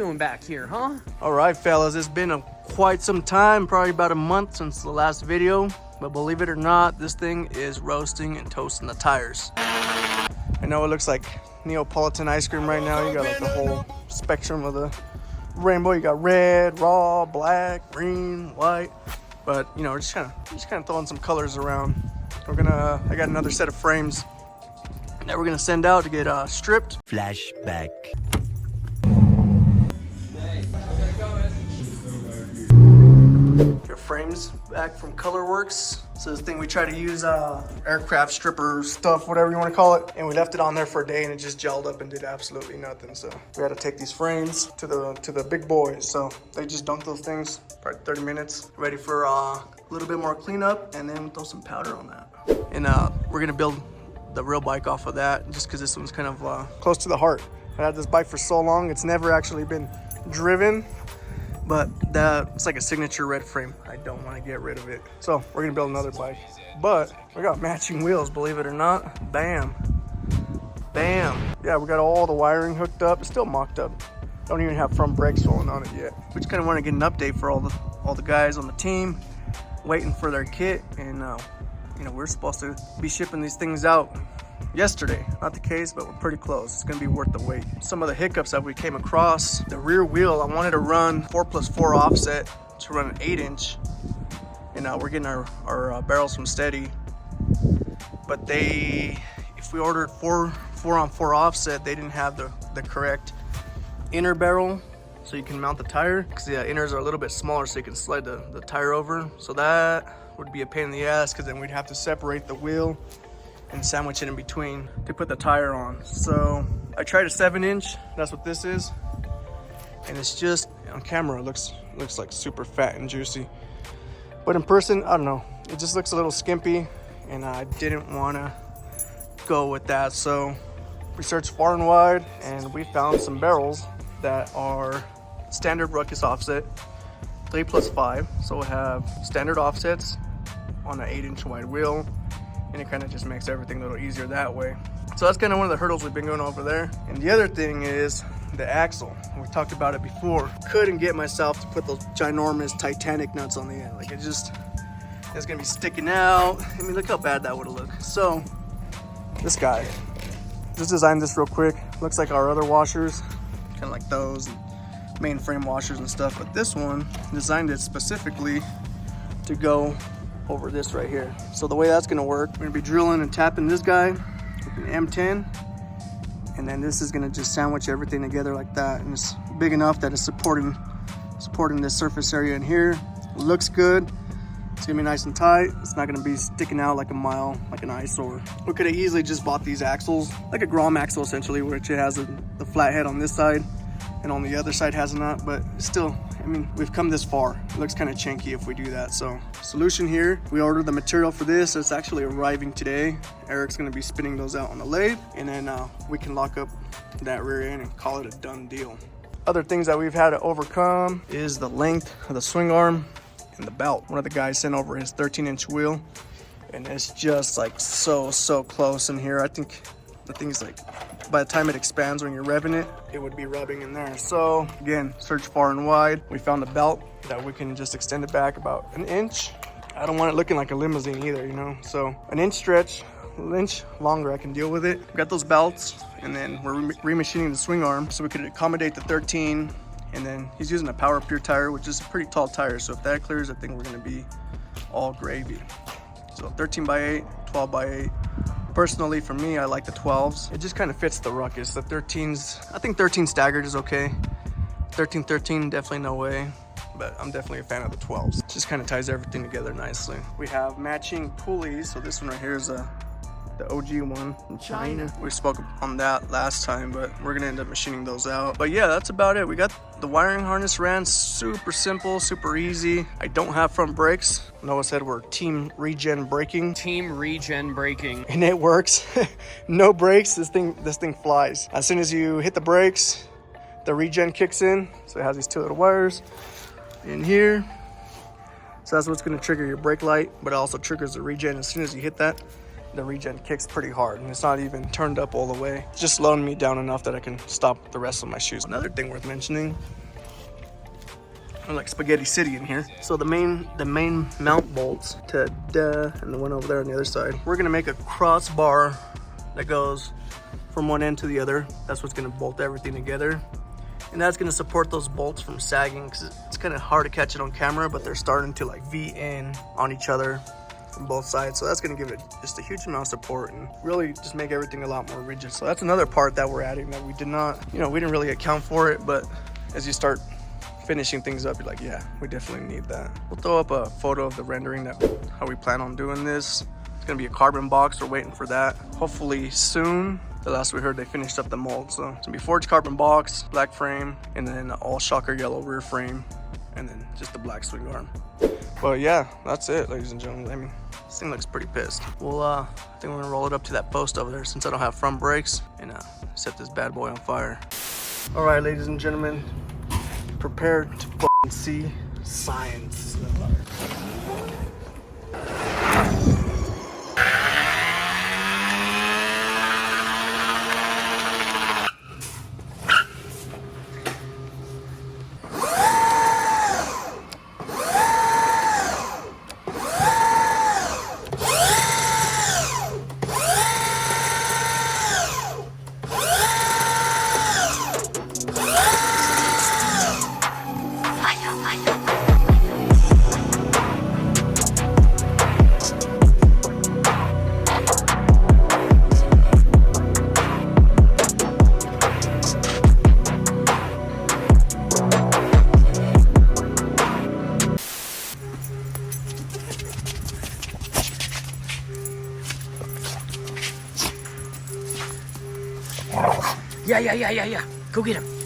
doing back here, huh? All right, fellas, it's been quite some time, probably about a month since the last video, but believe it or not, this thing is roasting and toasting the tires. I know it looks like Neapolitan ice cream right now. You got like the whole spectrum of the rainbow. You got red, raw, black, green, white, but you know, we're just kind of throwing some colors around. I got another set of frames that we're gonna send out to get stripped. Flashback. Your frames back from Colorworks. So this thing we try to use aircraft stripper stuff, whatever you want to call it, and we left it on there for a day and it just gelled up and did absolutely nothing. So we had to take these frames to the big boys. So they just dunked those things, probably 30 minutes, ready for a little bit more cleanup, and then throw some powder on that. And we're gonna build the real bike off of that, just because this one's kind of close to the heart. I had this bike for so long, it's never actually been driven, but it's like a signature red frame. I don't want to get rid of it. So we're gonna build another bike, but we got matching wheels, believe it or not. Bam, bam. Yeah, we got all the wiring hooked up. It's still mocked up. Don't even have front brakes rolling on it yet. We just kind of want to get an update for all the guys on the team, waiting for their kit. And you know, we're supposed to be shipping these things out yesterday. Not the case, but we're pretty close. It's gonna be worth the wait. Some of the hiccups that we came across: the rear wheel, I wanted to run 4+4 offset to run an 8-inch, and we're getting our barrels from Steady, but if we ordered 4-on-4 offset, they didn't have the correct inner barrel so you can mount the tire, because the inners are a little bit smaller so you can slide the tire over. So that would be a pain in the ass, because then we'd have to separate the wheel and sandwich it in between to put the tire on. So I tried a 7-inch, that's what this is, and it's just, on camera it looks like super fat and juicy, but in person, I don't know, it just looks a little skimpy, and I didn't want to go with that. So we searched far and wide, and we found some barrels that are standard Ruckus offset, 3+5, so we'll have standard offsets on an 8-inch wide wheel, and it kind of just makes everything a little easier that way. So that's kind of one of the hurdles we've been going over there. And the other thing is the axle. We talked about it before. Couldn't get myself to put those ginormous Titanic nuts on the end. Like it's gonna be sticking out. I mean, look how bad that would have looked. So this guy just designed this real quick. Looks like our other washers, kind of like those, and mainframe washers and stuff. But this one designed it specifically to go over this right here. So the way that's gonna work, we're gonna be drilling and tapping this guy with an M10, and then this is gonna just sandwich everything together like that, and it's big enough that it's supporting this surface area in here. It looks good. It's gonna be nice and tight. It's not gonna be sticking out like a mile, like an eyesore. We could have easily just bought these axles, like a Grom axle essentially, which it has the flat head on this side, and on the other side has not, but still, I mean, we've come this far. It looks kind of chunky if we do that. So solution here, we ordered the material for this. It's actually arriving today. Eric's gonna be spinning those out on the lathe, and then we can lock up that rear end and call it a done deal. Other things that we've had to overcome is the length of the swing arm and the belt. One of the guys sent over his 13-inch wheel, and it's just like so close in here. I think the thing's like, by the time it expands when you're revving it, it would be rubbing in there. So again, search far and wide. We found a belt that we can just extend it back about an inch. I don't want it looking like a limousine either, you know? So an inch stretch, an inch longer, I can deal with it. We got those belts, and then we're remachining the swing arm so we could accommodate the 13. And then he's using a Power Pure tire, which is a pretty tall tire. So if that clears, I think we're gonna be all gravy. So 13x8, 12x8. Personally, for me, I like the 12s. It just kind of fits the Ruckus. The 13s, I think 13 staggered is okay. 13, definitely no way. But I'm definitely a fan of the 12s. It just kind of ties everything together nicely. We have matching pulleys. So this one right here is the OG one from China. We spoke on that last time, but we're gonna end up machining those out. But yeah, that's about it. We got the wiring harness ran super simple, super easy. I don't have front brakes. Noah said we're team regen braking. Team regen braking. And it works. No brakes, this thing flies. As soon as you hit the brakes, the regen kicks in. So it has these two little wires in here. So that's what's gonna trigger your brake light, but it also triggers the regen as soon as you hit that. the regen kicks pretty hard, and it's not even turned up all the way. It's just slowing me down enough that I can stop the rest of my shoes. Another thing worth mentioning, like Spaghetti City in here. So the main mount bolts to and the one over there on the other side. We're gonna make a crossbar that goes from one end to the other. That's what's gonna bolt everything together. And that's gonna support those bolts from sagging, because it's kind of hard to catch it on camera, but they're starting to like V in on each other from both sides. So that's gonna give it just a huge amount of support and really just make everything a lot more rigid. So that's another part that we're adding that we did not, we didn't really account for it, but as you start finishing things up, you're like, yeah, we definitely need that. We'll throw up a photo of the rendering, how we plan on doing this. It's gonna be a carbon box. We're waiting for that. Hopefully soon. The last we heard, they finished up the mold. So it's gonna be forged carbon box, black frame, and then all shocker yellow rear frame, and then just the black swing arm. But yeah, that's it, ladies and gentlemen. I mean, this thing looks pretty pissed. Well, I think we're gonna roll it up to that post over there since I don't have front brakes, and set this bad boy on fire. All right, ladies and gentlemen, prepare to fucking see science. Yeah. Go get him.